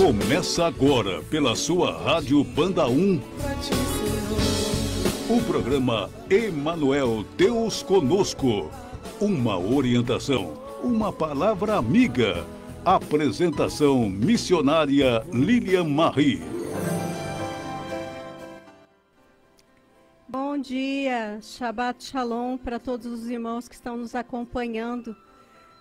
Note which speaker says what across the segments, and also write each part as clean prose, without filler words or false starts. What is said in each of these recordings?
Speaker 1: Começa agora pela sua Rádio Banda 1, o programa Emanuel, Deus Conosco. Uma orientação, uma palavra amiga. Apresentação missionária Lilian Marie.
Speaker 2: Bom dia, Shabbat Shalom para todos os irmãos que estão nos acompanhando.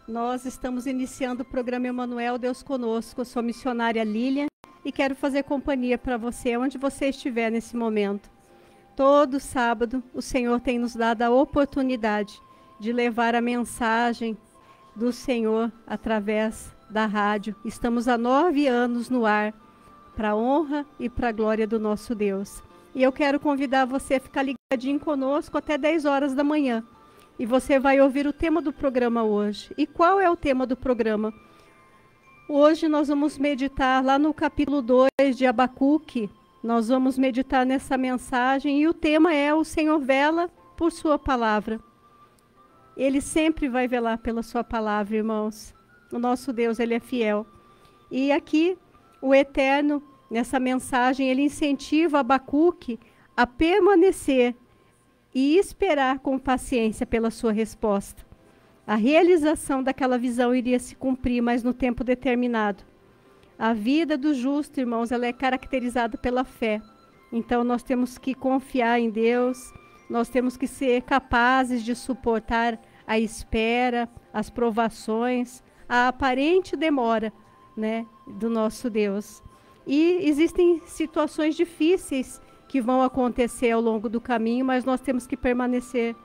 Speaker 2: Nós estamos iniciando o programa Emanuel, Deus Conosco. Eu sou a missionária Lilian e quero fazer companhia para você, onde você estiver nesse momento. Todo sábado, o Senhor tem nos dado a oportunidade de levar a mensagem do Senhor através da rádio. Estamos há 9 anos no ar, para a honra e para a glória do nosso Deus. E eu quero convidar você a ficar ligadinho conosco até 10 horas da manhã. E você vai ouvir o tema do programa hoje. E qual é o tema do programa? Hoje nós vamos meditar lá no capítulo 2 de Abacuque. Nós vamos meditar nessa mensagem e o tema é: o Senhor vela por sua palavra. Ele sempre vai velar pela sua palavra, irmãos. O nosso Deus, ele é fiel. E aqui, o Eterno, nessa mensagem, ele incentiva Abacuque a permanecer e esperar com paciência pela sua resposta. A realização daquela visão iria se cumprir, mas no tempo determinado. A vida do justo, irmãos, ela é caracterizada pela fé. Então, nós temos que confiar em Deus, nós temos que ser capazes de suportar a espera, as provações, a aparente demora, né, do nosso Deus. E existem situações difíceis que vão acontecer ao longo do caminho, mas nós temos que permanecer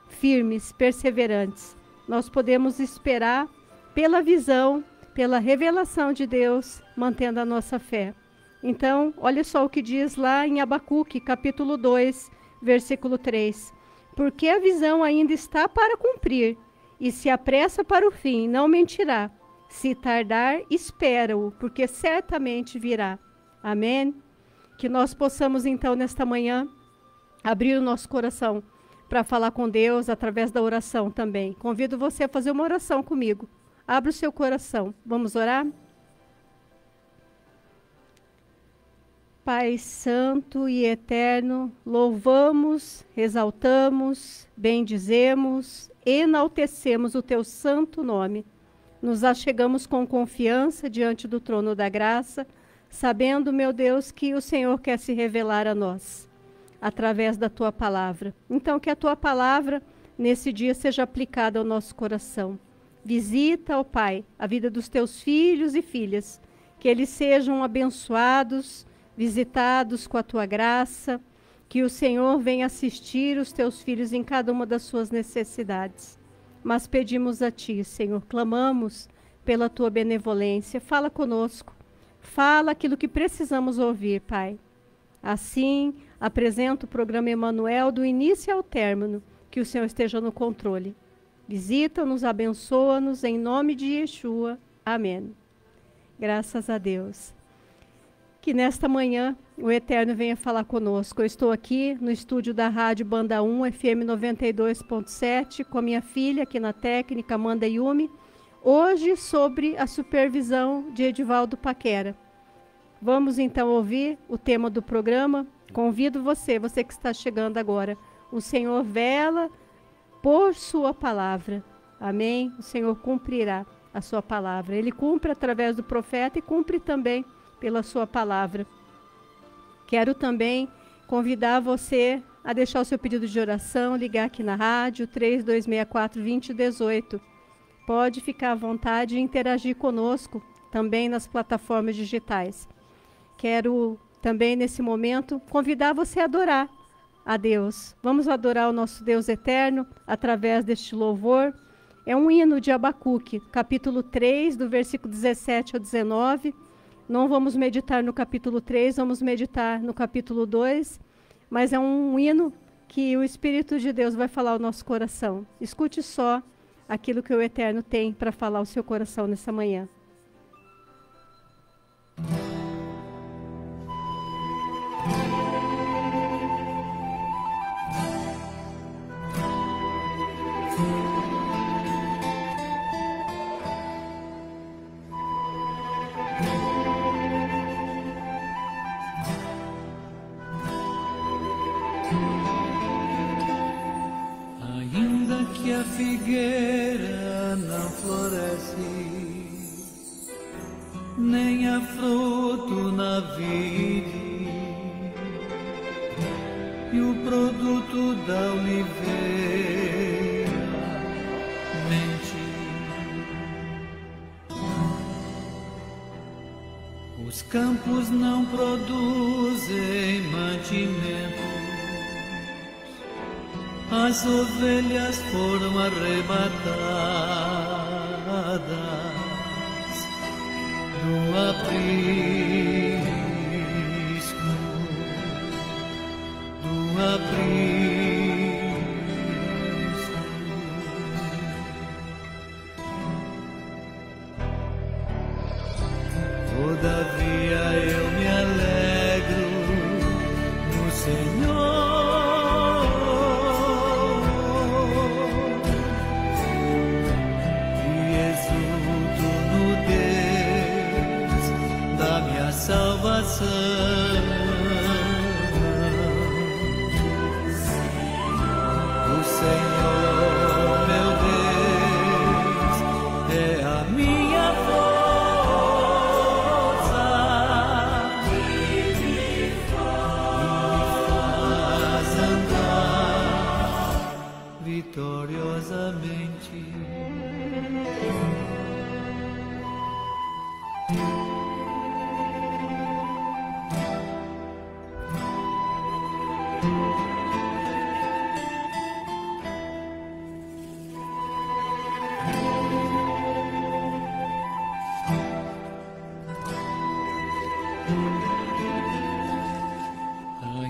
Speaker 2: firmes, perseverantes. Nós podemos esperar pela visão, pela revelação de Deus, mantendo a nossa fé. Então, olha só o que diz lá em Abacuque, capítulo 2, versículo 3. Porque a visão ainda está para cumprir, e se apressa para o fim, não mentirá. Se tardar, espera-o, porque certamente virá. Amém? Que nós possamos, então, nesta manhã, abrir o nosso coração para falar com Deus através da oração também. Convido você a fazer uma oração comigo. Abra o seu coração. Vamos orar? Pai Santo e Eterno, louvamos, exaltamos, bendizemos, enaltecemos o Teu santo nome. Nos achegamos com confiança diante do trono da graça, sabendo, meu Deus, que o Senhor quer se revelar a nós, através da Tua palavra. Então, que a Tua palavra, nesse dia, seja aplicada ao nosso coração. Visita, ó Pai, a vida dos Teus filhos e filhas, que eles sejam abençoados, visitados com a Tua graça, que o Senhor venha assistir os Teus filhos em cada uma das suas necessidades. Mas pedimos a Ti, Senhor, clamamos pela Tua benevolência. Fala conosco. Fala aquilo que precisamos ouvir, Pai. Assim, apresento o programa Emanuel do início ao término, que o Senhor esteja no controle. Visita-nos, abençoa-nos, em nome de Yeshua. Amém. Graças a Deus. Que nesta manhã o Eterno venha falar conosco. Eu estou aqui no estúdio da Rádio Banda 1, FM 92.7, com a minha filha aqui na técnica, Amanda Yumi. Hoje sobre a supervisão de Edivaldo Paquera. Vamos então ouvir o tema do programa. Convido você que está chegando agora. O Senhor vela por sua palavra. Amém? O Senhor cumprirá a sua palavra. Ele cumpre através do profeta e cumpre também pela sua palavra. Quero também convidar você a deixar o seu pedido de oração, ligar aqui na rádio 3264-2018. Pode ficar à vontade e interagir conosco também nas plataformas digitais. Quero também, nesse momento, convidar você a adorar a Deus. Vamos adorar o nosso Deus eterno através deste louvor. É um hino de Abacuque, capítulo 3, do versículo 17 ao 19. Não vamos meditar no capítulo 3, vamos meditar no capítulo 2. Mas é um hino que o Espírito de Deus vai falar ao nosso coração. Escute só aquilo que o Eterno tem para falar ao seu coração nessa manhã.
Speaker 3: que a figueira não floresce, nem há fruto na vide, e o produto da oliveira mente. Os campos não produzem mantimento, as ovelhas foram arrebatadas no aprisco, do aprisco. Todavia eu me alegro no Senhor, salvação. O Senhor, meu Deus, é a minha força e me faz andar vitoriosamente.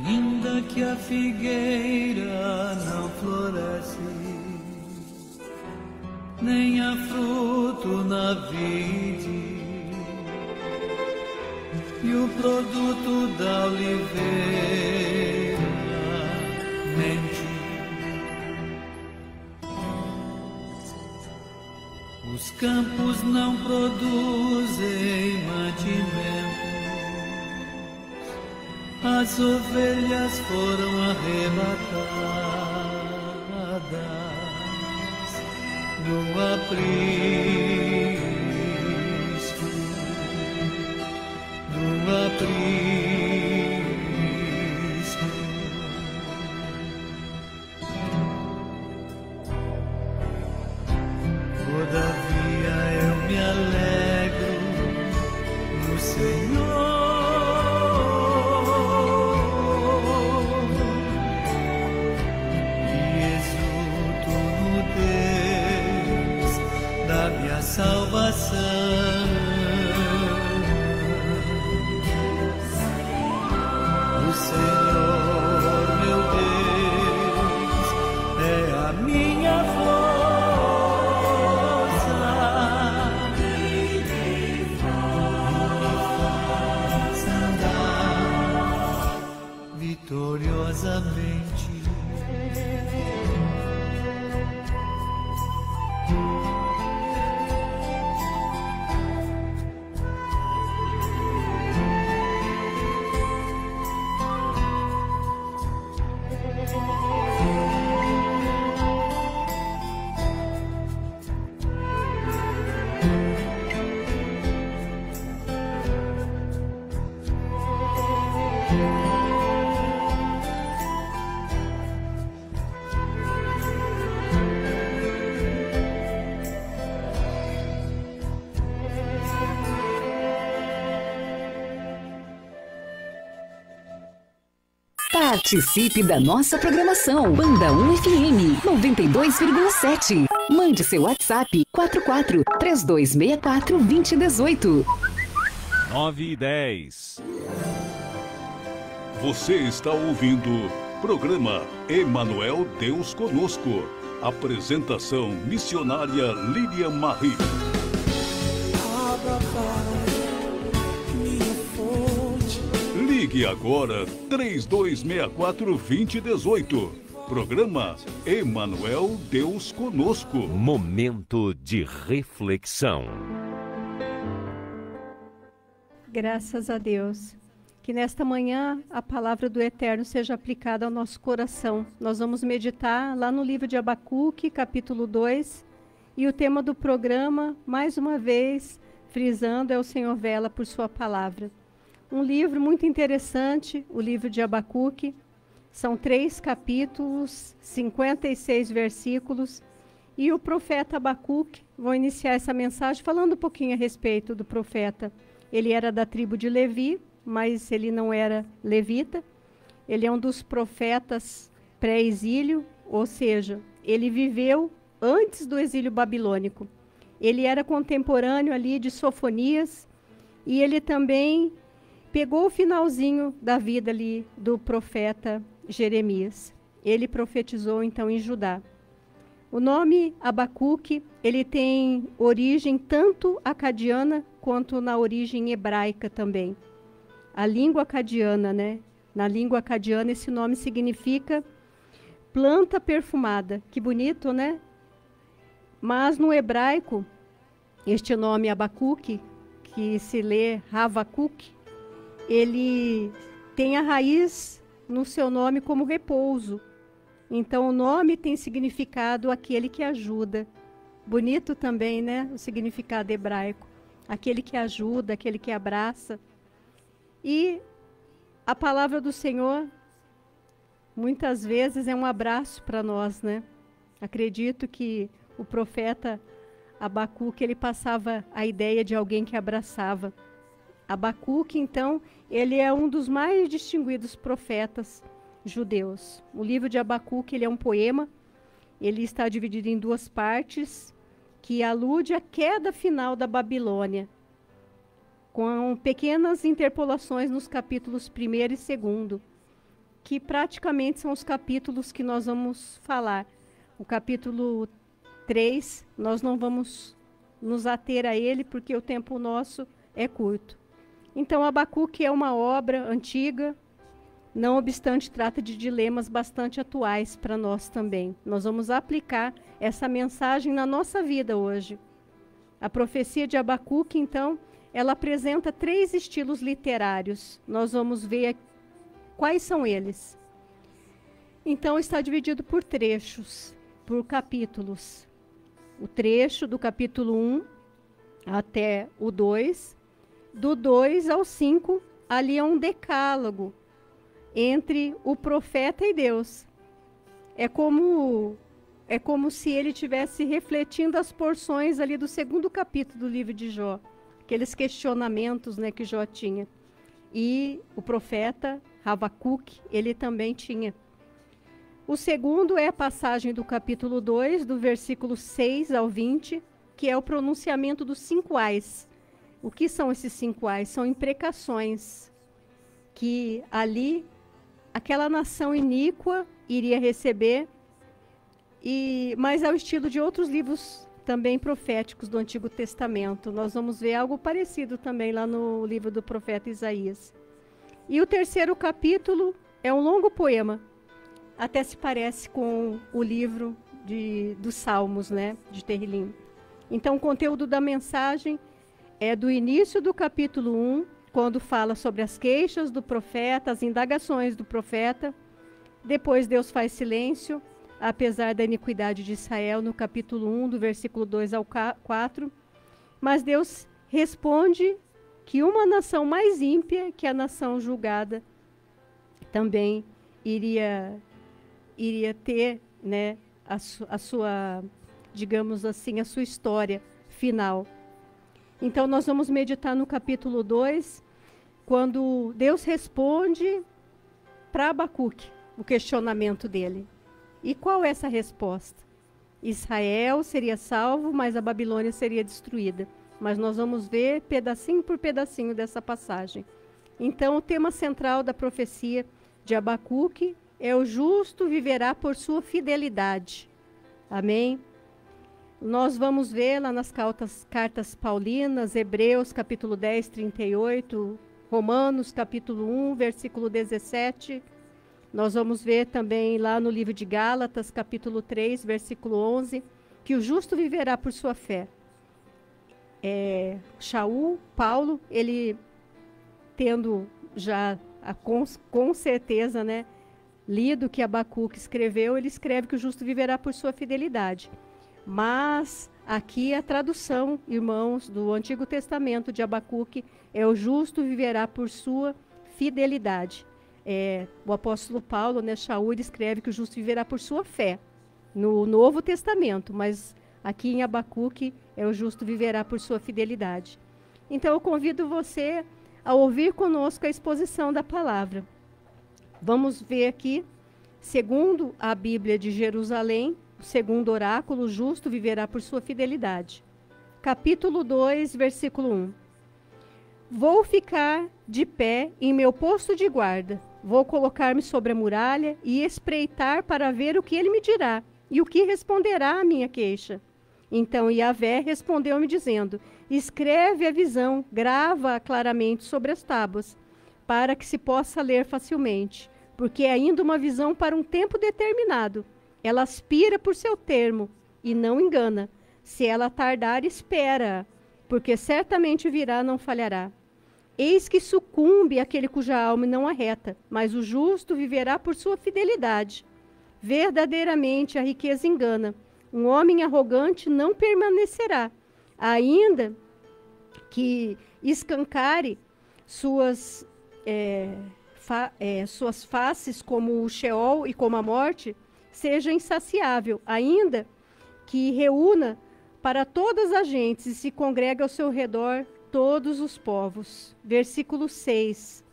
Speaker 3: Ainda que a figueira não floresce, nem há fruto na vide, e o produto da oliveira mente. Os campos não produzem mantimento, as ovelhas foram arrebatadas no aprisco, no aprisco. Todavia eu me alegro no Senhor, salvação. O Senhor, meu Deus, é a minha força e me faz andar vitoriosamente.
Speaker 4: Participe da nossa programação. Banda 1 FM 92,7. Mande seu WhatsApp 44 3264 2018.
Speaker 1: 9:10. Você está ouvindo programa Emanuel Deus Conosco. Apresentação missionária Lilian Marie. Ligue agora 3264-2018. Programa Emanuel Deus Conosco.
Speaker 5: Momento de reflexão.
Speaker 2: Graças a Deus. Que nesta manhã a palavra do Eterno seja aplicada ao nosso coração. Nós vamos meditar lá no livro de Abacuque, capítulo 2, e o tema do programa, mais uma vez, frisando, é o Senhor vela por sua palavra. Um livro muito interessante, o livro de Abacuque. São 3 capítulos, 56 versículos, e o profeta Abacuque, vou iniciar essa mensagem falando um pouquinho a respeito do profeta. Ele era da tribo de Levi, mas ele não era levita. Ele é um dos profetas pré-exílio, ou seja, ele viveu antes do exílio babilônico. Ele era contemporâneo ali de Sofonias, e ele também pegou o finalzinho da vida ali do profeta Jeremias. Ele profetizou então em Judá. O nome Abacuque, ele tem origem tanto acadiana quanto na origem hebraica também. A língua acadiana, né? Na língua acadiana esse nome significa planta perfumada. Que bonito, né? Mas no hebraico, este nome Abacuque, que se lê Havakuk, ele tem a raiz no seu nome como repouso. Então o nome tem significado aquele que ajuda. Bonito também, né? O significado hebraico. Aquele que ajuda, aquele que abraça. E a palavra do Senhor, muitas vezes, é um abraço para nós, né? Acredito que o profeta Abacuque, ele passava a ideia de alguém que abraçava. Abacuque, então, ele é um dos mais distinguidos profetas judeus. O livro de Abacuque, ele é um poema, ele está dividido em 2 partes, que alude à queda final da Babilônia, com pequenas interpolações nos capítulos 1º e 2º, que praticamente são os capítulos que nós vamos falar. O capítulo 3, nós não vamos nos ater a ele, porque o tempo nosso é curto. Então, Abacuque é uma obra antiga, não obstante trata de dilemas bastante atuais para nós também. Nós vamos aplicar essa mensagem na nossa vida hoje. A profecia de Abacuque, então, ela apresenta 3 estilos literários. Nós vamos ver quais são eles. Então, está dividido por trechos, por capítulos. O trecho do capítulo 1 até o 2, do 2 ao 5, ali é um decálogo entre o profeta e Deus. É como se ele estivesse refletindo as porções ali do 2º capítulo do livro de Jó, aqueles questionamentos, né, que Jó tinha. E o profeta Habacuque, ele também tinha. O segundo é a passagem do capítulo 2, do versículo 6 ao 20, que é o pronunciamento dos 5 ais. O que são esses 5 ais? São imprecações que ali aquela nação iníqua iria receber, mas ao estilo de outros livros também proféticos do Antigo Testamento. Nós vamos ver algo parecido também lá no livro do profeta Isaías. E o 3º capítulo é um longo poema, até se parece com o livro dos Salmos, né, de Terrilim. Então, o conteúdo da mensagem é do início do capítulo 1, quando fala sobre as queixas do profeta, as indagações do profeta. Depois Deus faz silêncio, apesar da iniquidade de Israel, no capítulo 1, do versículo 2 ao 4. Mas Deus responde que uma nação mais ímpia que a nação julgada também iria ter, né, a sua, digamos assim, a sua história final. Então, nós vamos meditar no capítulo 2, quando Deus responde para Abacuque o questionamento dele. E qual é essa resposta? Israel seria salvo, mas a Babilônia seria destruída. Mas nós vamos ver pedacinho por pedacinho dessa passagem. Então, o tema central da profecia de Abacuque é: o justo viverá por sua fidelidade. Amém? Nós vamos ver lá nas cartas paulinas, Hebreus capítulo 10, 38, Romanos capítulo 1, versículo 17. Nós vamos ver também lá no livro de Gálatas, capítulo 3, versículo 11, que o justo viverá por sua fé. Paulo, ele tendo já com certeza, né, lido que Abacuque escreveu, ele escreve que o justo viverá por sua fidelidade. Mas aqui a tradução, irmãos, do Antigo Testamento de Abacuque é o justo viverá por sua fidelidade. O apóstolo Paulo, né, Shaul, escreve que o justo viverá por sua fé no Novo Testamento, mas aqui em Abacuque é o justo viverá por sua fidelidade. Então eu convido você a ouvir conosco a exposição da palavra. Vamos ver aqui, segundo a Bíblia de Jerusalém, o segundo oráculo, o justo viverá por sua fidelidade. Capítulo 2, versículo 1. Vou ficar de pé em meu posto de guarda, vou colocar-me sobre a muralha e espreitar para ver o que ele me dirá e o que responderá à minha queixa. Então Yahvé respondeu-me dizendo, escreve a visão, grava-a claramente sobre as tábuas, para que se possa ler facilmente, porque é ainda uma visão para um tempo determinado. Ela aspira por seu termo e não engana. Se ela tardar, espera, porque certamente virá, não falhará. Eis que sucumbe aquele cuja alma não a reta, mas o justo viverá por sua fidelidade. Verdadeiramente a riqueza engana. Um homem arrogante não permanecerá, ainda que escancare suas faces como o Sheol e como a morte, seja insaciável, ainda que reúna para todas as gentes e se congrega ao seu redor todos os povos. Versículo 6.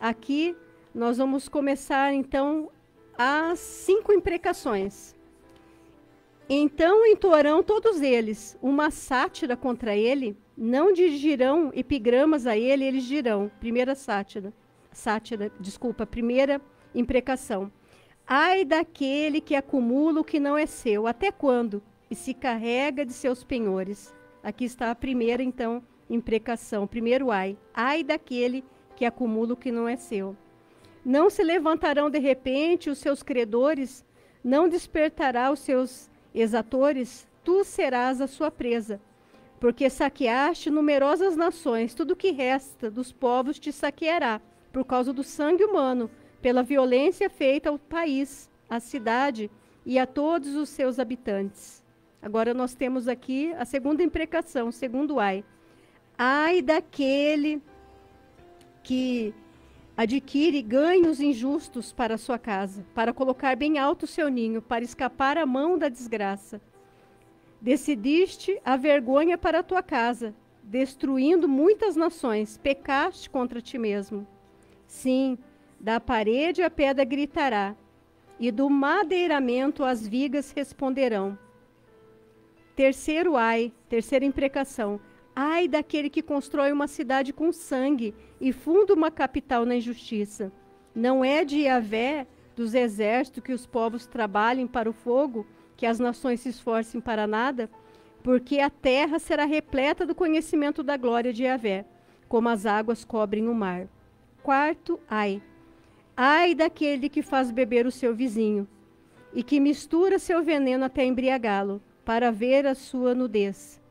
Speaker 2: Aqui nós vamos começar então as 5 imprecações. Então entoarão todos eles uma sátira contra ele, não dirigirão epigramas a ele, eles dirão, primeira imprecação. Ai daquele que acumula o que não é seu, até quando? E se carrega de seus penhores. Aqui está a primeira, então, imprecação, primeiro ai. Ai daquele que acumula o que não é seu. Não se levantarão de repente os seus credores, não despertará os seus exatores, tu serás a sua presa. Porque saqueaste numerosas nações, tudo que resta dos povos te saqueará, por causa do sangue humano, pela violência feita ao país, à cidade e a todos os seus habitantes. Agora nós temos aqui a segunda imprecação, segundo ai. Ai daquele que adquire ganhos injustos para a sua casa, para colocar bem alto o seu ninho, para escapar à mão da desgraça. Decidiste a vergonha para a tua casa, destruindo muitas nações, pecaste contra ti mesmo. Sim, da parede a pedra gritará, e do madeiramento as vigas responderão. Terceiro ai, terceira imprecação. Ai daquele que constrói uma cidade com sangue e funda uma capital na injustiça. Não é de Yahvé, dos exércitos, que os povos trabalhem para o fogo, que as nações se esforcem para nada? Porque a terra será repleta do conhecimento da glória de Yahvé, como as águas cobrem o mar. Quarto ai. Ai daquele que faz beber o seu vizinho e que mistura seu veneno até embriagá-lo, para ver a sua nudez.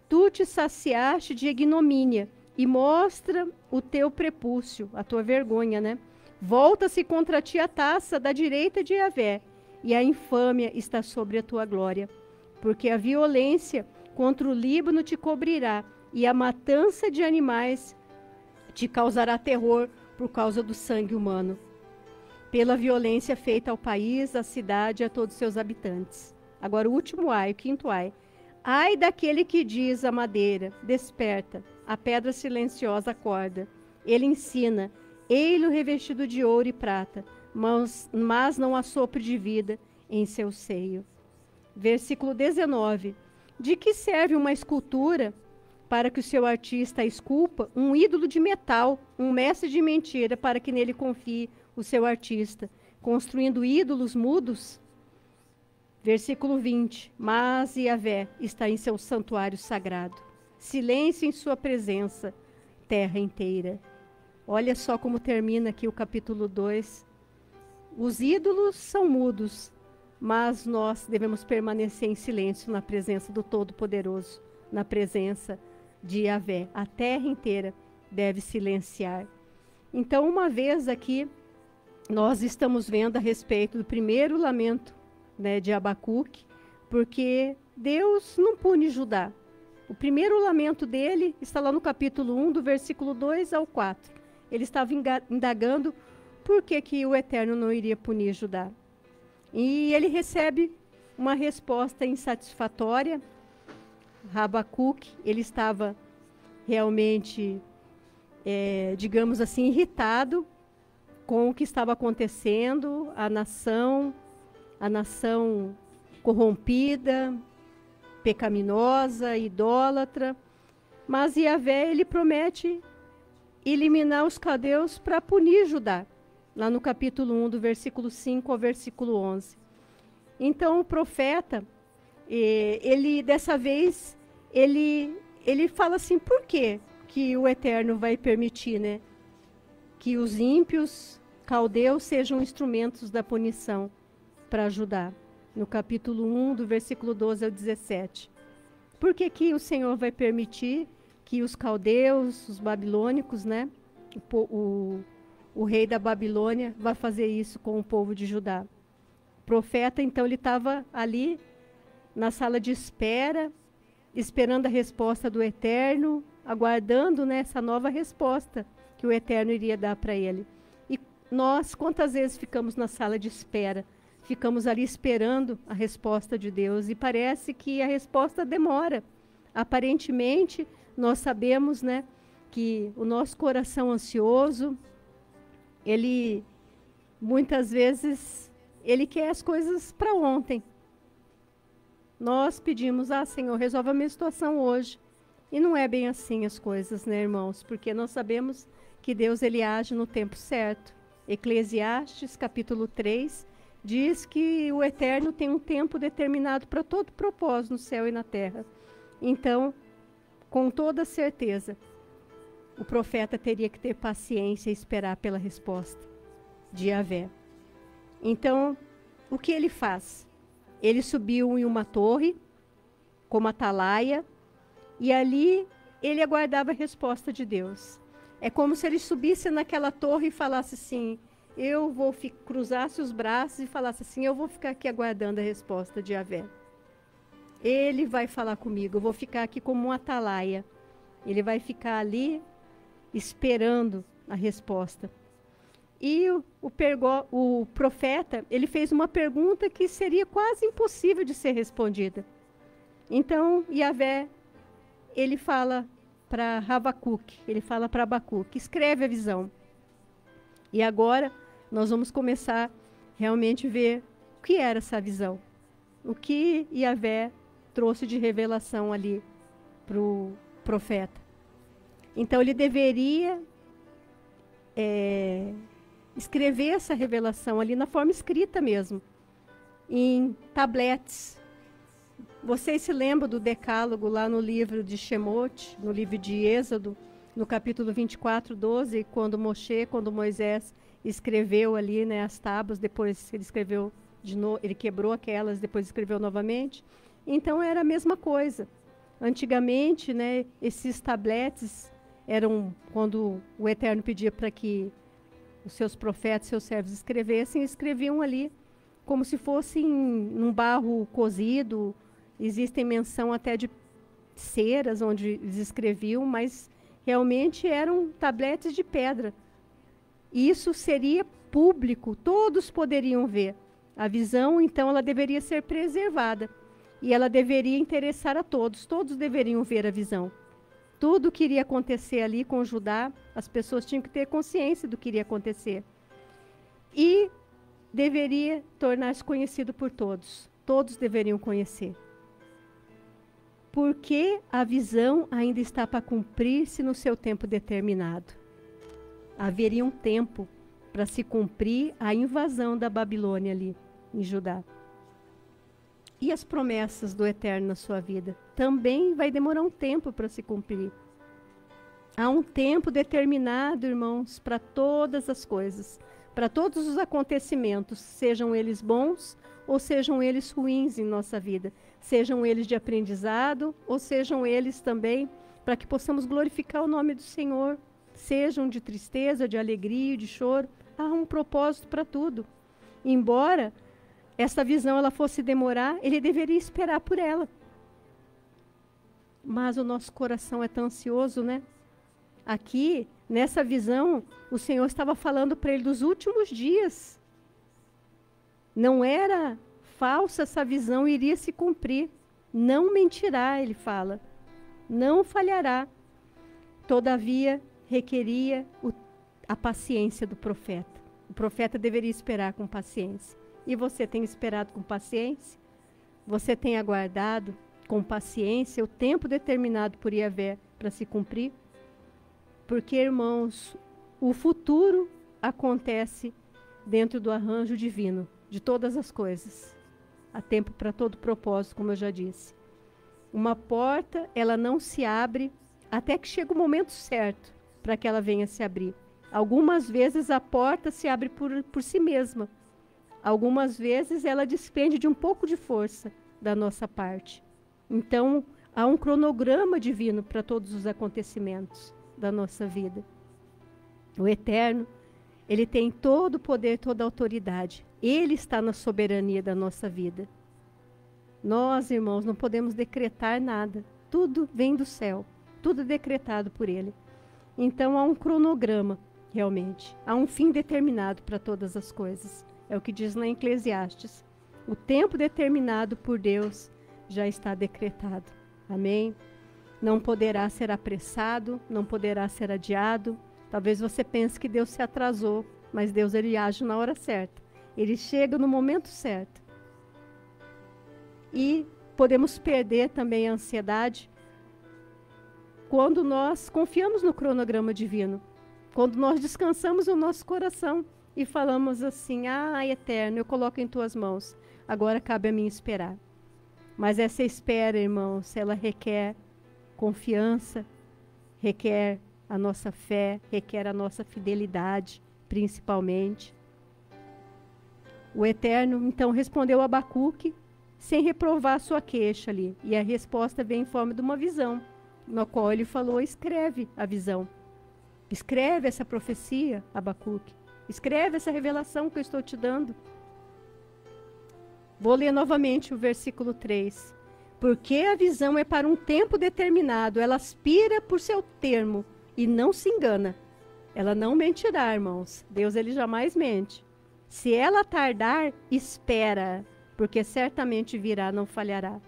Speaker 2: Tu te saciaste de ignomínia e mostra o teu prepúcio, a tua vergonha, né? Volta-se contra ti a taça da direita de Yahvé, e a infâmia está sobre a tua glória. Porque a violência contra o Líbano te cobrirá, e a matança de animais te causará terror por causa do sangue humano. Pela violência feita ao país, à cidade e a todos os seus habitantes. Agora o último ai, o quinto ai. Ai daquele que diz à madeira, desperta, a pedra silenciosa acorda. Ele ensina, ei-lo revestido de ouro e prata, mas não há sopro de vida em seu seio. Versículo 19. De que serve uma escultura para que o seu artista esculpa? Um ídolo de metal, um mestre de mentira para que nele confie o seu artista, construindo ídolos mudos? Versículo 20. Mas Yahvé está em seu santuário sagrado. Silêncio em sua presença, terra inteira. Olha só como termina aqui o capítulo 2. Os ídolos são mudos, mas nós devemos permanecer em silêncio na presença do Todo-Poderoso, na presença de Yahvé. A terra inteira deve silenciar. Então, uma vez aqui, nós estamos vendo a respeito do primeiro lamento, né, de Abacuque, porque Deus não pune Judá. O primeiro lamento dele está lá no capítulo 1, do versículo 2 ao 4. Ele estava indagando por que o Eterno não iria punir Judá. E ele recebe uma resposta insatisfatória. Abacuque, ele estava realmente, digamos assim, irritado com o que estava acontecendo, a nação corrompida, pecaminosa, idólatra. Mas Yahvé, ele promete eliminar os caldeus para punir Judá, lá no capítulo 1, do versículo 5 ao versículo 11. Então, o profeta, ele dessa vez, ele fala assim, por que o Eterno vai permitir, né, que os ímpios caldeus sejam instrumentos da punição para Judá? No capítulo 1, do versículo 12 ao 17. Por que o Senhor vai permitir que os caldeus, os babilônicos, né, o rei da Babilônia, vai fazer isso com o povo de Judá? O profeta, então, ele estava ali na sala de espera, esperando a resposta do Eterno, aguardando, né, essa nova resposta que o Eterno iria dar para ele. E nós, quantas vezes ficamos na sala de espera? Ficamos ali esperando a resposta de Deus e parece que a resposta demora. Aparentemente, nós sabemos, né, que o nosso coração ansioso, ele muitas vezes ele quer as coisas para ontem. Nós pedimos, Senhor, resolve a minha situação hoje. E não é bem assim as coisas, né, irmãos? Porque nós sabemos que Deus, ele age no tempo certo. Eclesiastes, capítulo 3, diz que o Eterno tem um tempo determinado para todo propósito no céu e na terra. Então, com toda certeza, o profeta teria que ter paciência e esperar pela resposta de Yahvé. Então, o que ele faz? Ele subiu em uma torre, como atalaia, e ali ele aguardava a resposta de Deus. É como se ele subisse naquela torre e falasse assim, cruzasse os braços e falasse assim, eu vou ficar aqui aguardando a resposta de Yahvé. Ele vai falar comigo, eu vou ficar aqui como um atalaia. Ele vai ficar ali esperando a resposta. E o profeta, ele fez uma pergunta que seria quase impossível de ser respondida. Então, Yahvé, ele fala para Abacuque, ele fala para Abacuque, escreve a visão. E agora, nós vamos começar realmente a ver o que era essa visão. O que Yahvé trouxe de revelação ali para o profeta. Então, ele deveria escrever essa revelação ali na forma escrita mesmo, em tabletes. Vocês se lembram do decálogo lá no livro de Shemot, no livro de Êxodo, no capítulo 24, 12, quando Moisés escreveu ali, né, as tábuas, depois ele escreveu de novo, ele quebrou aquelas, depois escreveu novamente. Então era a mesma coisa. Antigamente, né, esses tabletes eram, quando o Eterno pedia para que os seus profetas, seus servos escrevessem, escreviam ali como se fosse num barro cozido. Existem menção até de ceras onde eles escreviam, mas realmente eram tabletes de pedra. Isso seria público, todos poderiam ver. A visão, então, ela deveria ser preservada. E ela deveria interessar a todos, todos deveriam ver a visão. Tudo que iria acontecer ali com Judá, as pessoas tinham que ter consciência do que iria acontecer. E deveria tornar-se conhecido por todos. Todos deveriam conhecer. Porque a visão ainda está para cumprir-se no seu tempo determinado. Haveria um tempo para se cumprir a invasão da Babilônia ali em Judá. E as promessas do Eterno na sua vida? Também vai demorar um tempo para se cumprir. Há um tempo determinado, irmãos, para todas as coisas, para todos os acontecimentos, sejam eles bons ou sejam eles ruins em nossa vida, sejam eles de aprendizado ou sejam eles também para que possamos glorificar o nome do Senhor. sejam de tristeza, de alegria, de choro, há um propósito para tudo. Embora essa visão ela fosse demorar, ele deveria esperar por ela. Mas o nosso coração é tão ansioso, né? Aqui, nessa visão, o Senhor estava falando para ele dos últimos dias. Não era falsa essa visão, iria se cumprir. Não mentirá, ele fala. Não falhará. Todavia, requeria a paciência do profeta. O profeta deveria esperar com paciência. E você tem esperado com paciência? Você tem aguardado com paciência o tempo determinado por Yahvé para se cumprir? Porque, irmãos, o futuro acontece dentro do arranjo divino de todas as coisas. Há tempo para todo propósito, como eu já disse. Uma porta, ela não se abre até que chega o momento certo para que ela venha se abrir. Algumas vezes a porta se abre por si mesma. Algumas vezes ela despende de um pouco de força da nossa parte. Então, há um cronograma divino para todos os acontecimentos da nossa vida. O Eterno, ele tem todo o poder, toda a autoridade. Ele está na soberania da nossa vida. Nós, irmãos, não podemos decretar nada. Tudo vem do céu. Tudo é decretado por ele. Então, há um cronograma, realmente. Há um fim determinado para todas as coisas. É o que diz lá em Eclesiastes. O tempo determinado por Deus já está decretado. Amém? Não poderá ser apressado, não poderá ser adiado. Talvez você pense que Deus se atrasou, mas Deus ele age na hora certa. Ele chega no momento certo. E podemos perder também a ansiedade quando nós confiamos no cronograma divino. Quando nós descansamos o nosso coração e falamos assim: ah, Eterno, eu coloco em tuas mãos. Agora cabe a mim esperar. Mas essa espera, irmãos, ela requer confiança, requer a nossa fé, requer a nossa fidelidade, principalmente. O Eterno, então, respondeu a Abacuque sem reprovar sua queixa ali. E a resposta vem em forma de uma visão, na qual ele falou: escreve a visão. Escreve essa profecia, Abacuque. Escreve essa revelação que eu estou te dando. Vou ler novamente o versículo 3. Porque a visão é para um tempo determinado, ela aspira por seu termo e não se engana. Ela não mentirá, irmãos. Deus, ele jamais mente. Se ela tardar, espera, porque certamente virá, não falhará.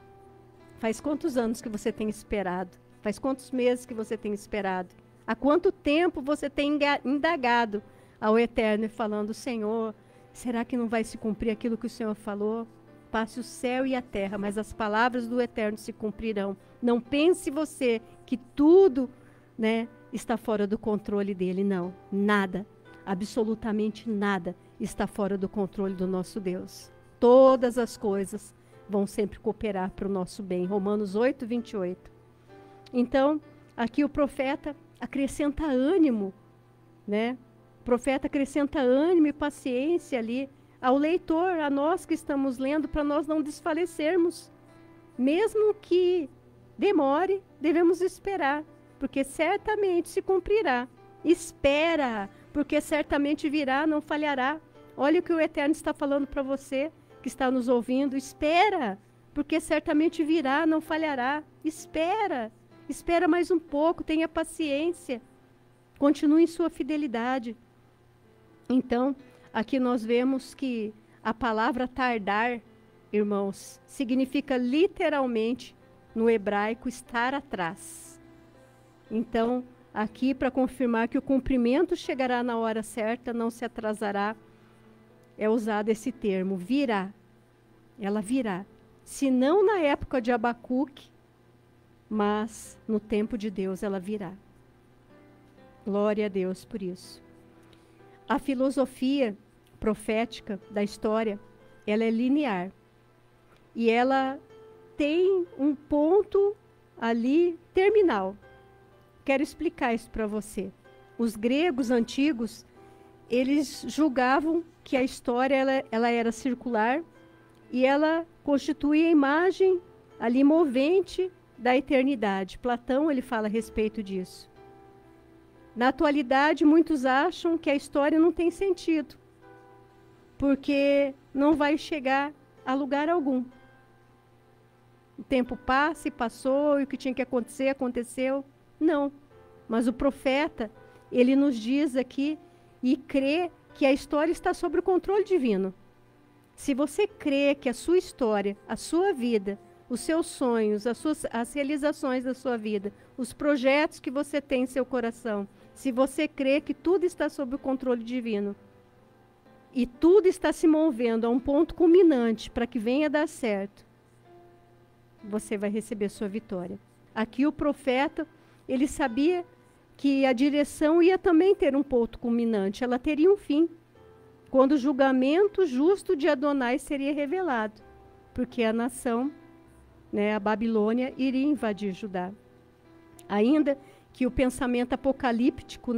Speaker 2: Faz quantos anos que você tem esperado? Faz quantos meses que você tem esperado? Há quanto tempo você tem indagado ao Eterno e falando: Senhor, será que não vai se cumprir aquilo que o Senhor falou? Passe o céu e a terra, mas as palavras do Eterno se cumprirão. Não pense você que tudo, né, está fora do controle dele. Não, nada, absolutamente nada está fora do controle do nosso Deus. Todas as coisas vão sempre cooperar para o nosso bem. Romanos 8, 28. Então, aqui o profeta acrescenta ânimo, né? O profeta acrescenta ânimo e paciência ali ao leitor, a nós que estamos lendo, para nós não desfalecermos. Mesmo que demore, devemos esperar, porque certamente se cumprirá. Espera, porque certamente virá, não falhará. Olha o que o Eterno está falando para você, que está nos ouvindo. Espera, porque certamente virá, não falhará. Espera, espera mais um pouco, tenha paciência. Continue em sua fidelidade. Então, aqui nós vemos que a palavra tardar, irmãos, significa literalmente, no hebraico, estar atrás. Então, aqui para confirmar que o cumprimento chegará na hora certa, não se atrasará, é usado esse termo, virá. Ela virá. Se não na época de Abacuque, mas no tempo de Deus ela virá. Glória a Deus por isso. A filosofia profética da história, ela é linear. E ela tem um ponto ali terminal. Quero explicar isso para você. Os gregos antigos, eles julgavam que a história ela era circular e ela constituía a imagem ali movente da eternidade. Platão, ele fala a respeito disso. Na atualidade, muitos acham que a história não tem sentido, porque não vai chegar a lugar algum. O tempo passa e passou, e o que tinha que acontecer, aconteceu. Não. Mas o profeta, ele nos diz aqui e crê que a história está sob o controle divino. Se você crê que a sua história, a sua vida, os seus sonhos, as realizações da sua vida, os projetos que você tem em seu coração, se você crê que tudo está sob o controle divino e tudo está se movendo a um ponto culminante para que venha dar certo, você vai receber sua vitória. Aqui o profeta, ele sabia que a direção ia também ter um ponto culminante, ela teria um fim, quando o julgamento justo de Adonai seria revelado, porque a nação, a Babilônia, iria invadir Judá. Ainda que o pensamento apocalíptico,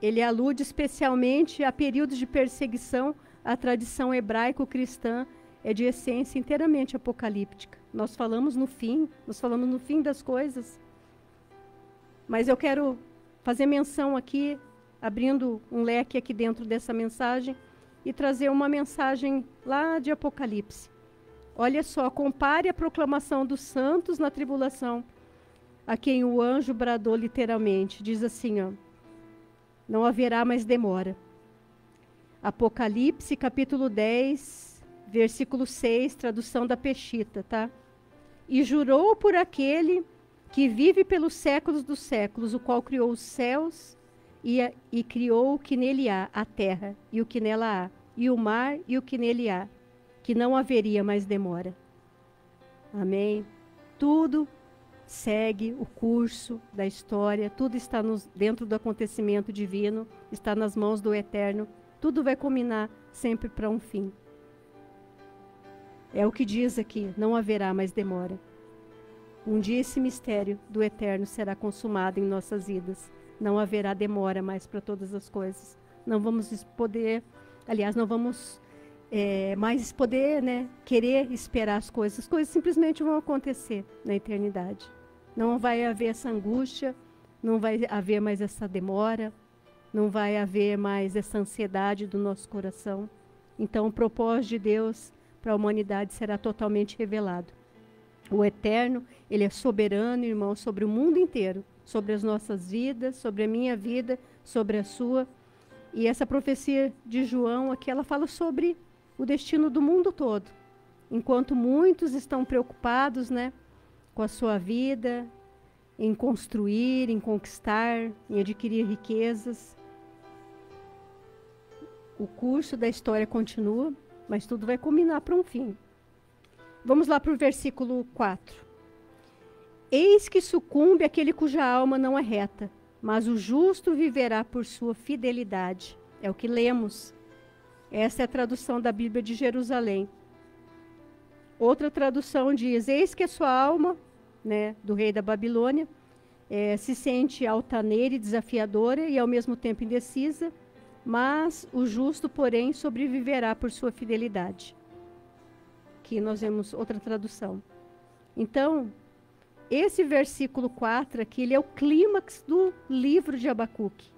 Speaker 2: ele alude especialmente a períodos de perseguição, a tradição hebraico-cristã é de essência inteiramente apocalíptica. Nós falamos no fim das coisas. Mas eu quero fazer menção aqui, abrindo um leque aqui dentro dessa mensagem, e trazer uma mensagem lá de Apocalipse. Olha só, compare a proclamação dos santos na tribulação, a quem o anjo bradou literalmente. Diz assim, ó, não haverá mais demora. Apocalipse, capítulo 10, versículo 6, tradução da Peshita, tá? E jurou por aquele que vive pelos séculos dos séculos, o qual criou os céus e criou o que nele há, a terra e o que nela há, e o mar e o que nele há, que não haveria mais demora. Amém? Tudo segue o curso da história, tudo está dentro do acontecimento divino, está nas mãos do Eterno, tudo vai culminar sempre para um fim. É o que diz aqui, não haverá mais demora. Um dia esse mistério do Eterno será consumado em nossas vidas. Não haverá demora mais para todas as coisas. Não vamos poder, aliás, não vamos mais poder, querer esperar as coisas. As coisas simplesmente vão acontecer na eternidade. Não vai haver essa angústia, não vai haver mais essa demora, não vai haver mais essa ansiedade do nosso coração. Então, o propósito de Deus para a humanidade será totalmente revelado. O Eterno, Ele é soberano, irmão, sobre o mundo inteiro, sobre as nossas vidas, sobre a minha vida, sobre a sua. E essa profecia de João aqui, ela fala sobre o destino do mundo todo. Enquanto muitos estão preocupados, com a sua vida, em construir, em conquistar, em adquirir riquezas, o curso da história continua, mas tudo vai culminar para um fim. Vamos lá para o versículo 4. Eis que sucumbe aquele cuja alma não é reta, mas o justo viverá por sua fidelidade. É o que lemos. Essa é a tradução da Bíblia de Jerusalém. Outra tradução diz, eis que a sua alma, do rei da Babilônia, se sente altaneira e desafiadora e ao mesmo tempo indecisa, mas o justo, porém, sobreviverá por sua fidelidade. Aqui nós vemos outra tradução. Então, esse versículo 4 aqui, ele é o clímax do livro de Abacuque.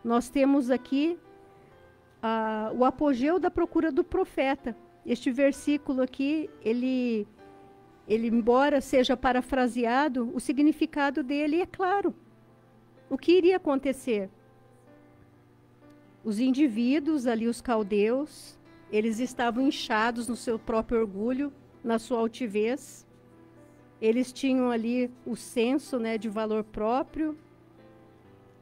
Speaker 2: Nós temos aqui o apogeu da procura do profeta. Este versículo aqui, ele embora seja parafraseado, o significado dele é claro. O que iria acontecer? Os indivíduos ali, os caldeus, eles estavam inchados no seu próprio orgulho, na sua altivez. Eles tinham ali o senso, de valor próprio,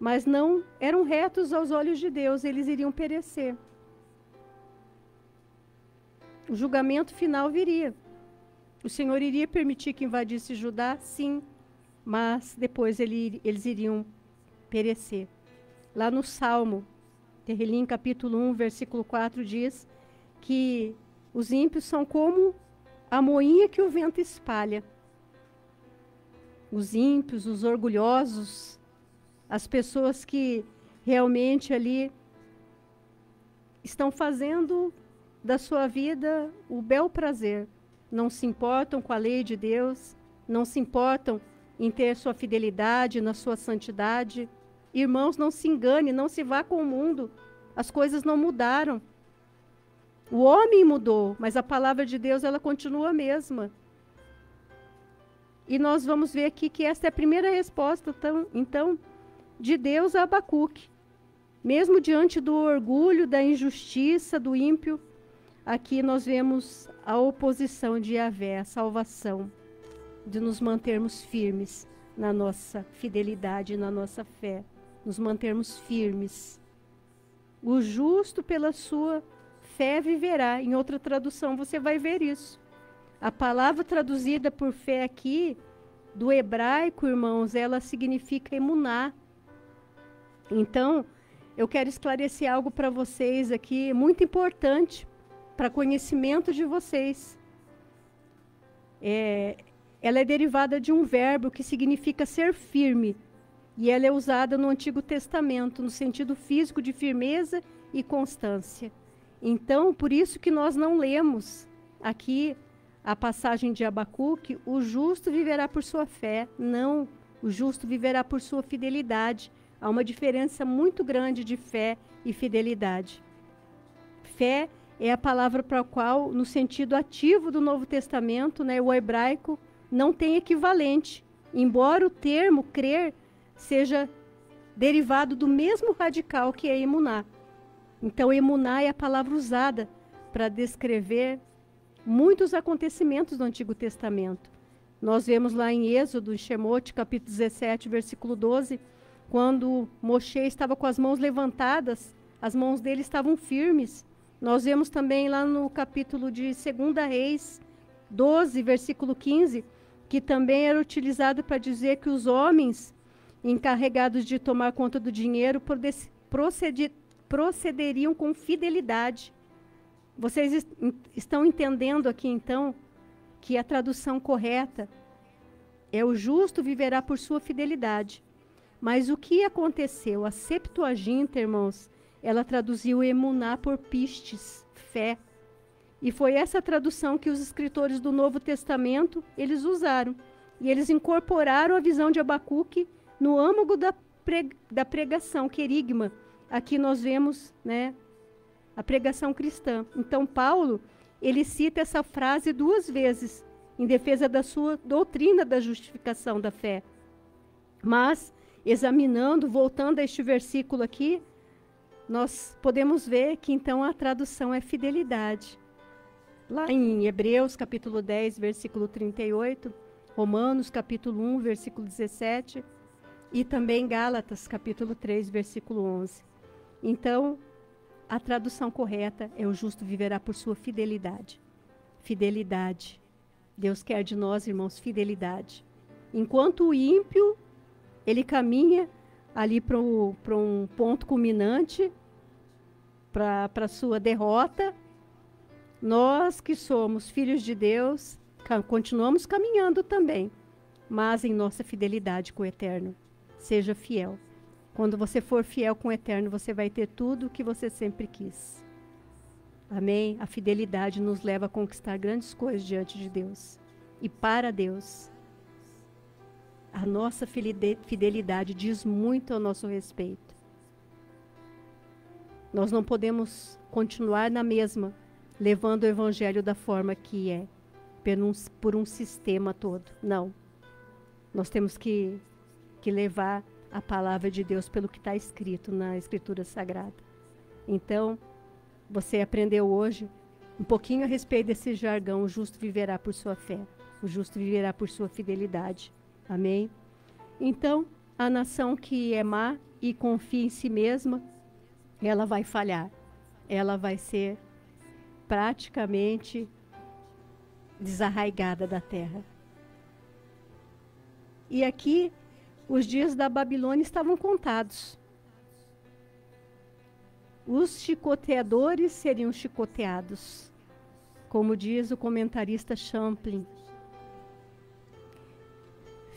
Speaker 2: mas não eram retos aos olhos de Deus, eles iriam perecer. O julgamento final viria. O Senhor iria permitir que invadisse Judá? Sim, mas depois eles iriam perecer. Lá no Salmo, Terrilim, capítulo 1, versículo 4, diz que os ímpios são como a moinha que o vento espalha. Os ímpios, os orgulhosos, as pessoas que realmente ali estão fazendo da sua vida o bel prazer, não se importam com a lei de Deus, não se importam em ter sua fidelidade, na sua santidade, Irmãos, não se engane, não se vá com o mundo. As coisas não mudaram. O homem mudou, mas a palavra de Deus, ela continua a mesma. E nós vamos ver aqui que esta é a primeira resposta, então, de Deus a Abacuque. Mesmo diante do orgulho, da injustiça, do ímpio, aqui nós vemos a oposição de Yahvé, a salvação, de nos mantermos firmes na nossa fidelidade, na nossa fé, nos mantermos firmes. O justo pela sua fé viverá. Em outra tradução você vai ver isso. A palavra traduzida por fé aqui, do hebraico, irmãos, ela significa emuná. Então, eu quero esclarecer algo para vocês aqui, muito importante, para conhecimento de vocês. Ela é derivada de um verbo que significa ser firme, e ela é usada no Antigo Testamento, no sentido físico de firmeza e constância. Então, por isso que nós não lemos aqui a passagem de Abacuque, o justo viverá por sua fé. Não, o justo viverá por sua fidelidade. Há uma diferença muito grande de fé e fidelidade. Fé é a palavra para a qual, no sentido ativo do Novo Testamento, né, o hebraico não tem equivalente, embora o termo crer seja derivado do mesmo radical que é emuná. Então, emuná é a palavra usada para descrever muitos acontecimentos do Antigo Testamento. Nós vemos lá em Êxodo, em Shemote, capítulo 17, versículo 12, quando Moshe estava com as mãos levantadas, as mãos dele estavam firmes. Nós vemos também lá no capítulo de 2 Reis 12, versículo 15, que também era utilizado para dizer que os encarregados de tomar conta do dinheiro procederiam com fidelidade. Vocês estão entendendo aqui, então, que a tradução correta é o justo viverá por sua fidelidade. Mas o que aconteceu? A Septuaginta, irmãos, ela traduziu emuná por pistes, fé. E foi essa tradução que os escritores do Novo Testamento, eles usaram. E eles incorporaram a visão de Abacuque no âmago da pregação, querigma. Aqui nós vemos, né, a pregação cristã. Então, Paulo, ele cita essa frase 2 vezes, em defesa da sua doutrina da justificação da fé. Mas, examinando, voltando a este versículo aqui, nós podemos ver que, então, a tradução é fidelidade. Lá em Hebreus, capítulo 10, versículo 38, Romanos, capítulo 1, versículo 17, e também Gálatas, capítulo 3, versículo 11. Então, a tradução correta é o justo viverá por sua fidelidade. Fidelidade. Deus quer de nós, irmãos, fidelidade. Enquanto o ímpio, ele caminha ali para um ponto culminante, para a sua derrota, nós que somos filhos de Deus, continuamos caminhando também, mas em nossa fidelidade com o Eterno. Seja fiel. Quando você for fiel com o Eterno, você vai ter tudo o que você sempre quis. Amém? A fidelidade nos leva a conquistar grandes coisas diante de Deus e para Deus. A nossa fidelidade diz muito ao nosso respeito. Nós não podemos continuar na mesma, levando o Evangelho da forma que é, por um sistema todo. Não. Nós temos que levar a palavra de Deus pelo que está escrito na Escritura Sagrada. Então, você aprendeu hoje um pouquinho a respeito desse jargão: o justo viverá por sua fé, o justo viverá por sua fidelidade. Amém? Então, a nação que é má e confia em si mesma, ela vai falhar. Ela vai ser praticamente desarraigada da terra. E aqui, os dias da Babilônia estavam contados. Os chicoteadores seriam chicoteados, como diz o comentarista Champlin.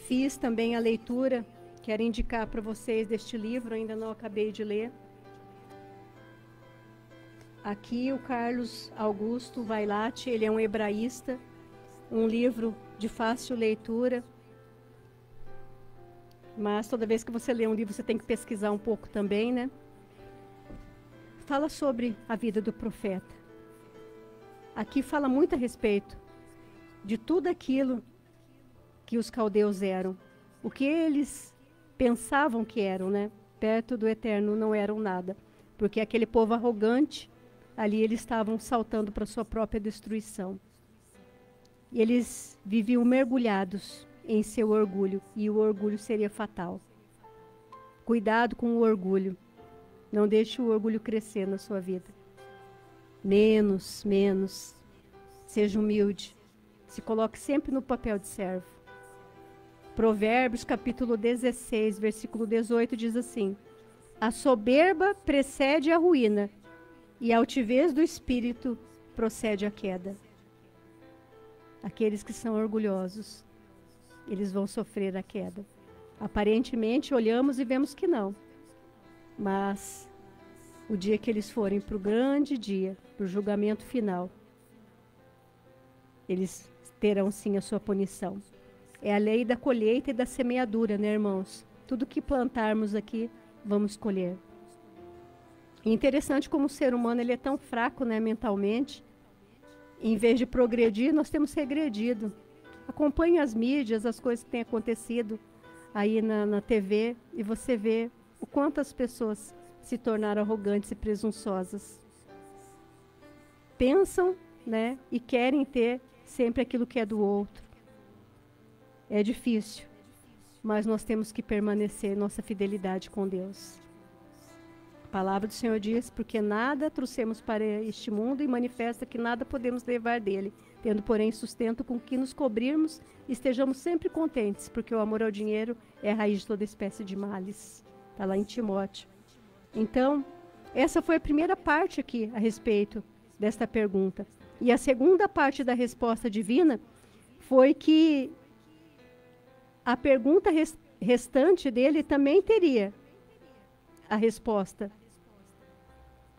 Speaker 2: Fiz também a leitura, quero indicar para vocês deste livro, ainda não acabei de ler. Aqui o Carlos Augusto Vailate, ele é um hebraísta, um livro de fácil leitura. mas toda vez que você lê um livro, você tem que pesquisar um pouco também, né? Fala sobre a vida do profeta. Aqui fala muito a respeito de tudo aquilo que os caldeus eram. O que eles pensavam que eram, né? Perto do Eterno não eram nada. Porque aquele povo arrogante, ali eles estavam saltando para sua própria destruição. E eles viviam mergulhados em seu orgulho, e o orgulho seria fatal. Cuidado com o orgulho. Não deixe o orgulho crescer na sua vida. Menos. Seja humilde. Se coloque sempre no papel de servo. Provérbios capítulo 16, versículo 18 diz assim: a soberba precede a ruína, e a altivez do espírito procede a queda. Aqueles que são orgulhosos, eles vão sofrer a queda. Aparentemente, olhamos e vemos que não. Mas, o dia que eles forem para o grande dia, para o julgamento final, eles terão sim a sua punição. É a lei da colheita e da semeadura, né, irmãos? Tudo que plantarmos aqui, vamos colher. E interessante como o ser humano ele é tão fraco, né, mentalmente. Em vez de progredir, nós temos regredido. Acompanhe as mídias, as coisas que têm acontecido aí na TV, e você vê o quanto as pessoas se tornaram arrogantes e presunçosas. Pensam, né, e querem ter sempre aquilo que é do outro. É difícil, mas nós temos que permanecer nossa fidelidade com Deus. A palavra do Senhor diz: porque nada trouxemos para este mundo, e manifesta que nada podemos levar dele, tendo, porém, sustento com que nos cobrirmos, e estejamos sempre contentes, porque o amor ao dinheiro é a raiz de toda espécie de males. Está lá em Timóteo. Então, essa foi a primeira parte aqui a respeito desta pergunta. E a segunda parte da resposta divina foi que a pergunta restante dele também teria a resposta.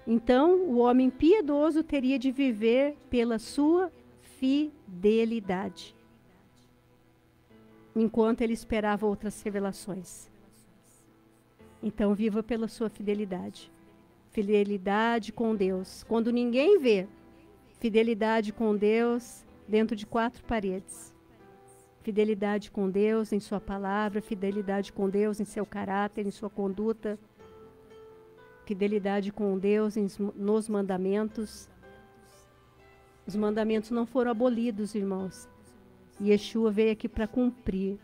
Speaker 2: Então, o homem piedoso teria de viver pela sua fidelidade, enquanto ele esperava outras revelações. Então, viva pela sua fidelidade. Fidelidade com Deus. Quando ninguém vê, fidelidade com Deus dentro de 4 paredes. Fidelidade com Deus em sua palavra, fidelidade com Deus em seu caráter, em sua conduta, fidelidade com Deus nos mandamentos. Os mandamentos não foram abolidos, irmãos. Yeshua veio aqui para cumprir,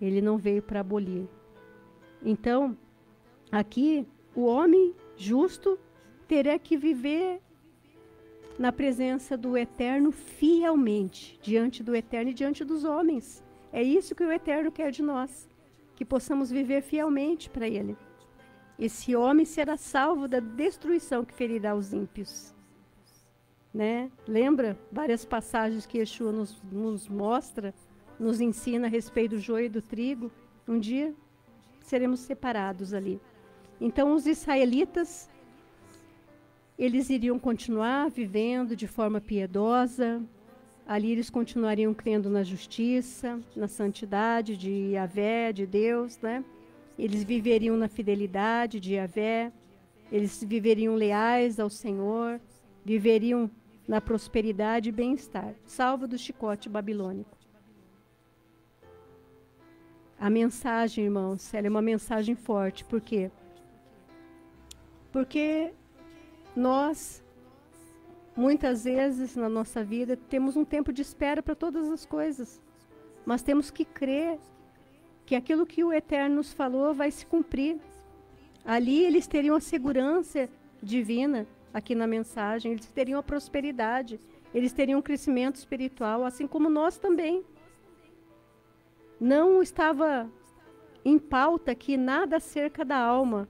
Speaker 2: ele não veio para abolir. Então, aqui, o homem justo terá que viver na presença do Eterno fielmente, diante do Eterno e diante dos homens. É isso que o Eterno quer de nós, que possamos viver fielmente para Ele. Esse homem será salvo da destruição que ferirá os ímpios. Né? Lembra várias passagens que Yeshua nos mostra, nos ensina a respeito do joio e do trigo? Um dia seremos separados ali. Então os israelitas, eles iriam continuar vivendo de forma piedosa. Ali eles continuariam crendo na justiça, na santidade de Yahvé, de Deus, né? Eles viveriam na fidelidade de Yahvé, eles viveriam leais ao Senhor, viveriam na prosperidade e bem-estar, salvo do chicote babilônico. A mensagem, irmãos, ela é uma mensagem forte. Por quê? Porque nós, muitas vezes na nossa vida, temos um tempo de espera para todas as coisas, mas temos que crer que aquilo que o Eterno nos falou vai se cumprir. Ali eles teriam a segurança divina, aqui na mensagem, eles teriam a prosperidade, eles teriam um crescimento espiritual, assim como nós também. Não estava em pauta aqui nada acerca da alma.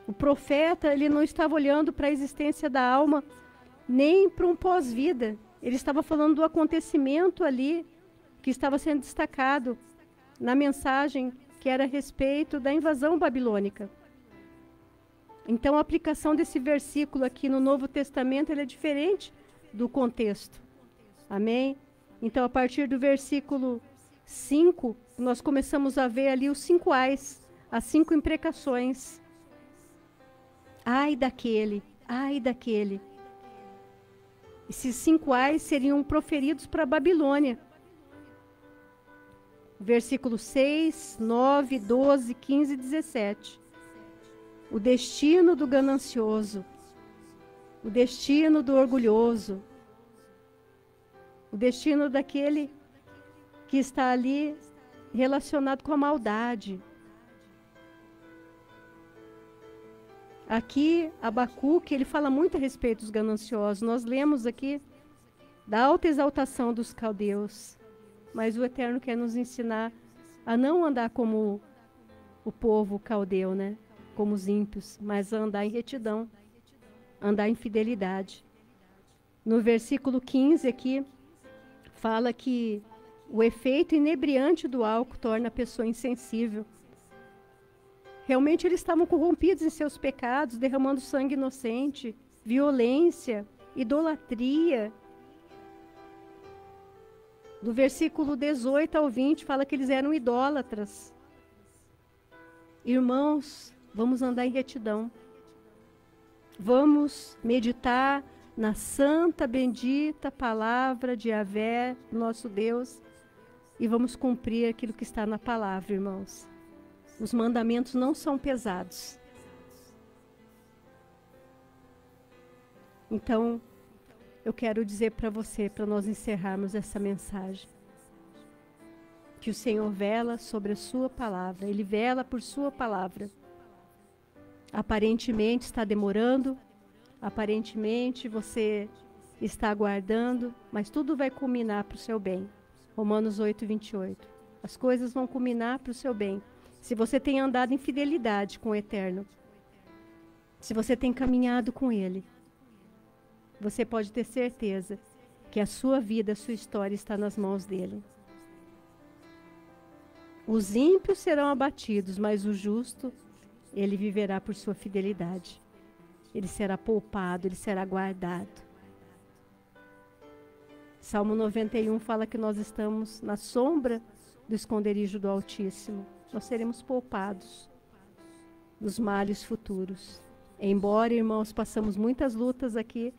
Speaker 2: O profeta, ele não estava olhando para a existência da alma, nem para um pós-vida. Ele estava falando do acontecimento ali, que estava sendo destacado na mensagem, que era a respeito da invasão babilônica. Então, a aplicação desse versículo aqui no Novo Testamento, ele é diferente do contexto. Amém? Então, a partir do versículo 5, nós começamos a ver ali os 5 ais, as 5 imprecações. Ai daquele, ai daquele. Esses 5 ais seriam proferidos para a Babilônia. Versículo 6, 9, 12, 15 e 17. O destino do ganancioso, o destino do orgulhoso, o destino daquele que está ali relacionado com a maldade. Aqui, Abacuque, ele fala muito a respeito dos gananciosos. Nós lemos aqui da alta exaltação dos caldeus, mas o Eterno quer nos ensinar a não andar como o povo caldeu, né? Como os ímpios, mas a andar em retidão, andar em fidelidade. No versículo 15 aqui, fala que o efeito inebriante do álcool torna a pessoa insensível. Realmente eles estavam corrompidos em seus pecados, derramando sangue inocente, violência, idolatria. Do versículo 18 ao 20 fala que eles eram idólatras. Irmãos, vamos andar em retidão. Vamos meditar na santa, bendita palavra de Yahvé, nosso Deus, e vamos cumprir aquilo que está na palavra, irmãos. Os mandamentos não são pesados. Então, eu quero dizer para você, para nós encerrarmos essa mensagem, que o Senhor vela sobre a sua palavra, Ele vela por sua palavra. Aparentemente está demorando, aparentemente você está aguardando, mas tudo vai culminar para o seu bem. Romanos 8, 28. As coisas vão culminar para o seu bem. Se você tem andado em fidelidade com o Eterno, se você tem caminhado com Ele, você pode ter certeza que a sua vida, a sua história está nas mãos dEle. Os ímpios serão abatidos, mas o justo, ele viverá por sua fidelidade. Ele será poupado, ele será guardado. Salmo 91 fala que nós estamos na sombra do esconderijo do Altíssimo. Nós seremos poupados dos males futuros. Embora, irmãos, passamos muitas lutas aqui,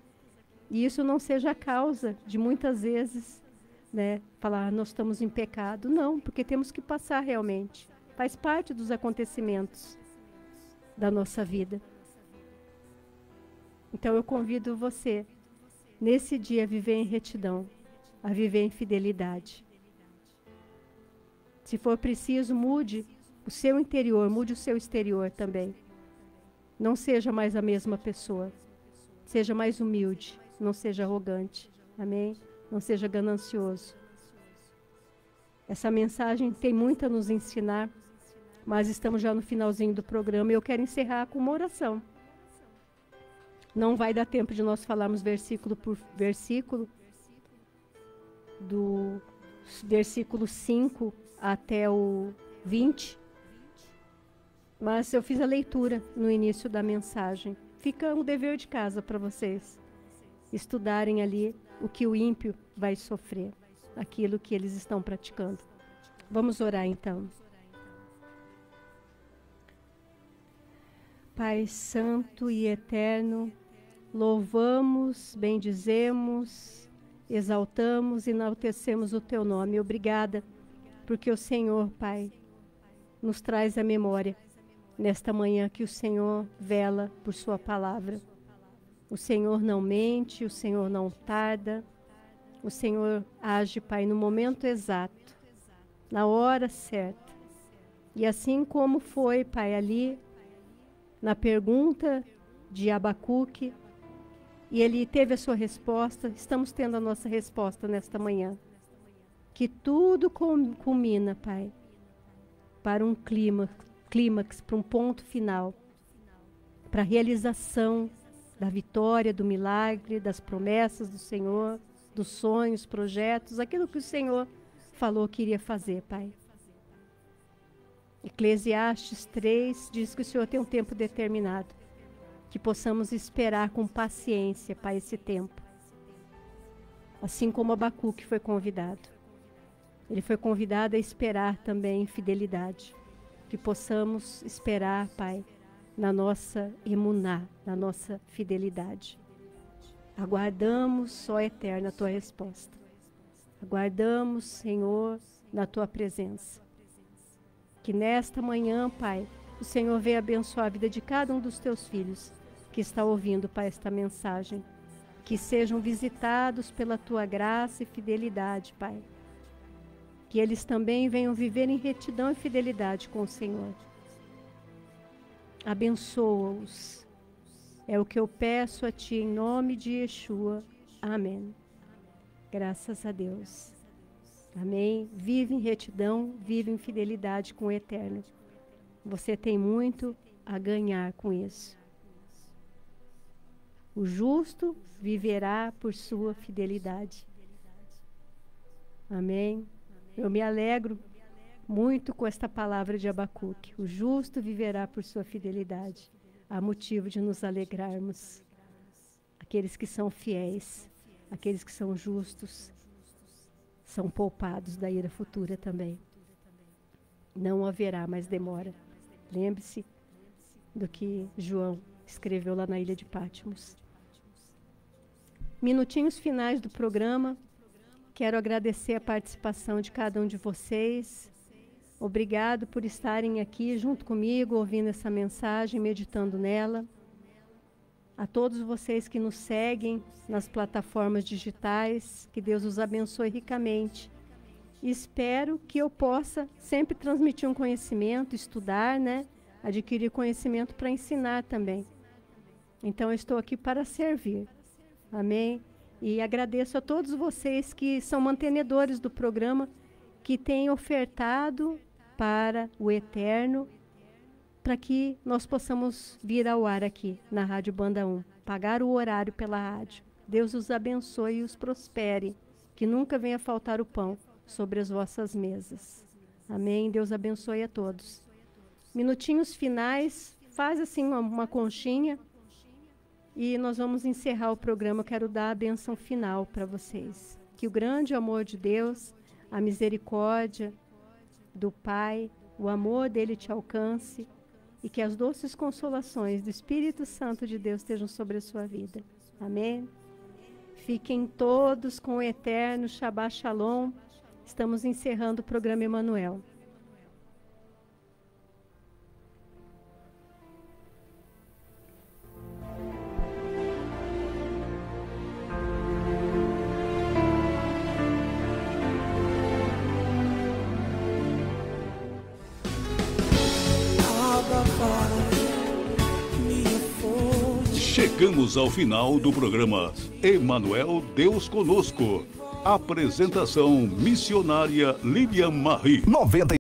Speaker 2: e isso não seja a causa de muitas vezes, né, falar nós estamos em pecado. Não, porque temos que passar realmente. Faz parte dos acontecimentos da nossa vida. Então eu convido você, nesse dia, a viver em retidão, a viver em fidelidade. Se for preciso, mude o seu interior, mude o seu exterior também. Não seja mais a mesma pessoa. Seja mais humilde, não seja arrogante. Amém? Não seja ganancioso. Essa mensagem tem muito a nos ensinar, mas estamos já no finalzinho do programa e eu quero encerrar com uma oração. Não vai dar tempo de nós falarmos versículo por versículo, do versículo 5 até o 20, mas eu fiz a leitura no início da mensagem. Fica um dever de casa para vocês estudarem ali o que o ímpio vai sofrer, aquilo que eles estão praticando. Vamos orar então. Pai santo e eterno, louvamos, bendizemos, exaltamos e enaltecemos o teu nome. Obrigada, porque o Senhor, Pai, nos traz a memória nesta manhã que o Senhor vela por sua palavra. O Senhor não mente, o Senhor não tarda, o Senhor age, Pai, no momento exato, na hora certa. E assim como foi, Pai, ali na pergunta de Abacuque, e ele teve a sua resposta, estamos tendo a nossa resposta nesta manhã. Que tudo culmina, Pai, para um clímax, para um ponto final, para a realização da vitória, do milagre, das promessas do Senhor, dos sonhos, projetos, aquilo que o Senhor falou que iria fazer, Pai. Eclesiastes 3 diz que o Senhor tem um tempo determinado, que possamos esperar com paciência, Pai, esse tempo. Assim como Abacuque foi convidado. Ele foi convidado a esperar também em fidelidade. Que possamos esperar, Pai, na nossa emuná, na nossa fidelidade. Aguardamos, ó Eterno, a Tua resposta. Aguardamos, Senhor, na Tua presença. Que nesta manhã, Pai, o Senhor venha abençoar a vida de cada um dos Teus filhos que está ouvindo, Pai, esta mensagem. Que sejam visitados pela Tua graça e fidelidade, Pai. Que eles também venham viver em retidão e fidelidade com o Senhor. Abençoa-os. É o que eu peço a Ti em nome de Yeshua. Amém. Graças a Deus. Amém. Vive em retidão, vive em fidelidade com o Eterno. Você tem muito a ganhar com isso. O justo viverá por sua fidelidade. Amém. Eu me alegro muito com esta palavra de Abacuque. O justo viverá por sua fidelidade. Há motivo de nos alegrarmos. Aqueles que são fiéis, aqueles que são justos, são poupados da ira futura também. Não haverá mais demora. Lembre-se do que João escreveu lá na ilha de Patmos. Minutinhos finais do programa. Quero agradecer a participação de cada um de vocês. Obrigado por estarem aqui junto comigo, ouvindo essa mensagem, meditando nela. A todos vocês que nos seguem nas plataformas digitais, que Deus os abençoe ricamente. Espero que eu possa sempre transmitir um conhecimento, estudar, né? Adquirir conhecimento para ensinar também. Então, eu estou aqui para servir. Amém? E agradeço a todos vocês que são mantenedores do programa, que têm ofertado para o Eterno, para que nós possamos vir ao ar aqui na Rádio Banda 1, pagar o horário pela rádio. Deus os abençoe e os prospere, que nunca venha faltar o pão sobre as vossas mesas. Amém? Deus abençoe a todos. Minutinhos finais, faz assim uma conchinha. E nós vamos encerrar o programa. Eu quero dar a bênção final para vocês. Que o grande amor de Deus, a misericórdia do Pai, o amor dele te alcance e que as doces consolações do Espírito Santo de Deus estejam sobre a sua vida. Amém? Fiquem todos com o Eterno. Shabbat Shalom. Estamos encerrando o programa Emanuel.
Speaker 1: Chegamos ao final do programa Emanuel, Deus Conosco. Apresentação missionária Lilian Marie.
Speaker 5: 90